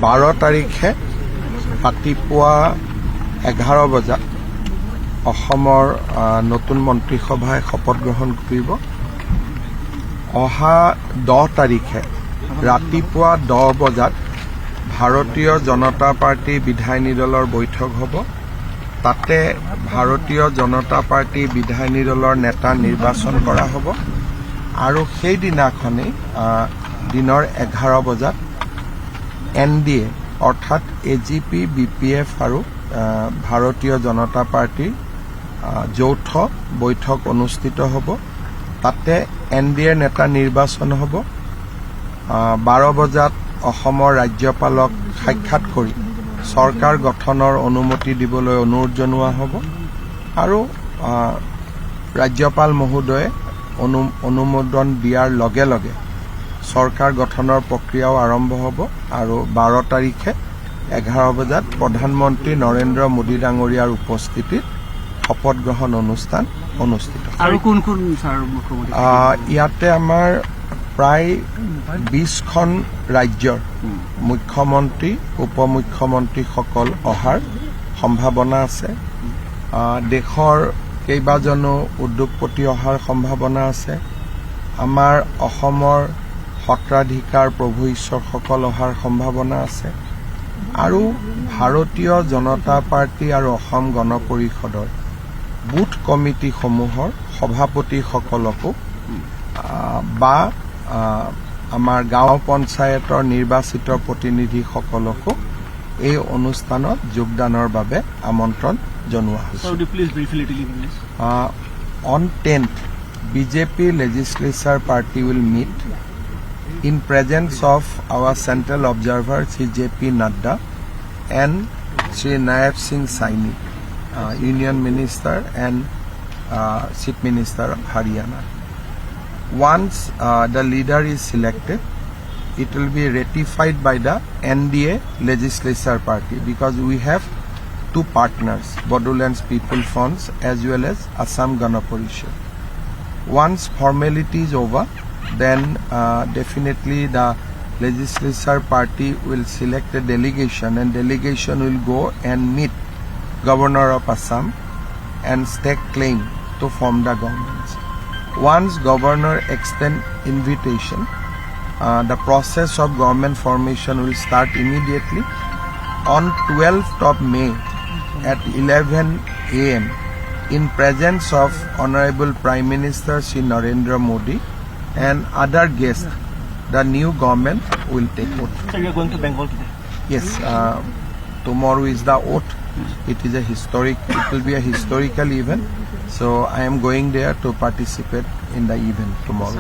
12 তাৰিখে ৰাতিপুৱা 11 বজাত অসমৰ নতুন মন্ত্ৰীসভাই শপত গ্ৰহণ কৰিব। অহা 10 তাৰিখে ৰাতিপুৱা 10 বজাত ভাৰতীয় জনতা পাৰ্টি বিধায়িনী দলৰ বৈঠক হ'ব। তাতে ভাৰতীয় জনতা পাৰ্টি বিধায়িনী দলৰ নেতা নিৰ্বাচন কৰা হ'ব আৰু সেইদিনাখনেই দিনৰ 11 বজাত NDA অৰ্থাৎ AGP, BPF আৰু ভাৰতীয় জনতা পাৰ্টিৰ যৌথ বৈঠক অনুষ্ঠিত হ'ব। তাতে NDA নেতা নিৰ্বাচন হ'ব। 12 বজাত অসমৰ ৰাজ্যপালক সাক্ষাৎ কৰি চৰকাৰ গঠনৰ অনুমতি দিবলৈ অনুৰোধ জনোৱা হ'ব আৰু ৰাজ্যপাল মহোদয়ে অনুমোদন দিয়াৰ লগে লগে চৰকাৰ গঠনৰ প্ৰক্ৰিয়াও আৰম্ভ হ'ব আৰু 12 তাৰিখে 11 বজাত প্ৰধানমন্ত্ৰী নৰেন্দ্ৰ মোদী ডাঙৰীয়াৰ উপস্থিতিত শপত গ্ৰহণ অনুষ্ঠান অনুষ্ঠিত হ'ব। আৰু কোন কোন ছাৰ মুখ্যমন্ত্ৰী? ইয়াতে আমাৰ প্ৰায় 20খন ৰাজ্যৰ মুখ্যমন্ত্ৰী উপমুখ্যমন্ত্ৰীসকল অহাৰ সম্ভাৱনা আছে। দেশৰ কেইবাজনো উদ্যোগপতি অহাৰ সম্ভাৱনা আছে। আমাৰ অসমৰ সত্ৰাধিকাৰ প্ৰভু ঈশ্বৰসকল অহাৰ সম্ভাৱনা আছে আৰু ভাৰতীয় জনতা পাৰ্টি আৰু অসম গণ পৰিষদৰ বুথ কমিটিসমূহৰ সভাপতিসকলকো বা আমাৰ গাঁও পঞ্চায়তৰ নিৰ্বাচিত প্ৰতিনিধিসকলকো এই অনুষ্ঠানত যোগদানৰ বাবে আমন্ত্ৰণ জনোৱা হৈছে। On 10th, BJP legislature party will meet in presence of our central observer Sri JP Nadda and Sri Naib Singh Saini, Union Minister and Chief Minister of Haryana. Once the leader is selected, it will be ratified by the NDA legislature party because we have two partners, Bodoland's People Funds as well as Assam Gana Parishad. Once formality is over, then definitely the legislature party will select a delegation and delegation will go and meet Governor of Assam and stake claim to form the government. Once governor extend invitation, the process of government formation will start immediately. On 12th of May at 11 a.m. in presence of Honorable Prime Minister Sri Narendra Modi and other guests, the new government will take oath. So you are going to Bengal today? Yes, tomorrow is the oath. It will be a historical event. So I am going there to participate in the event tomorrow.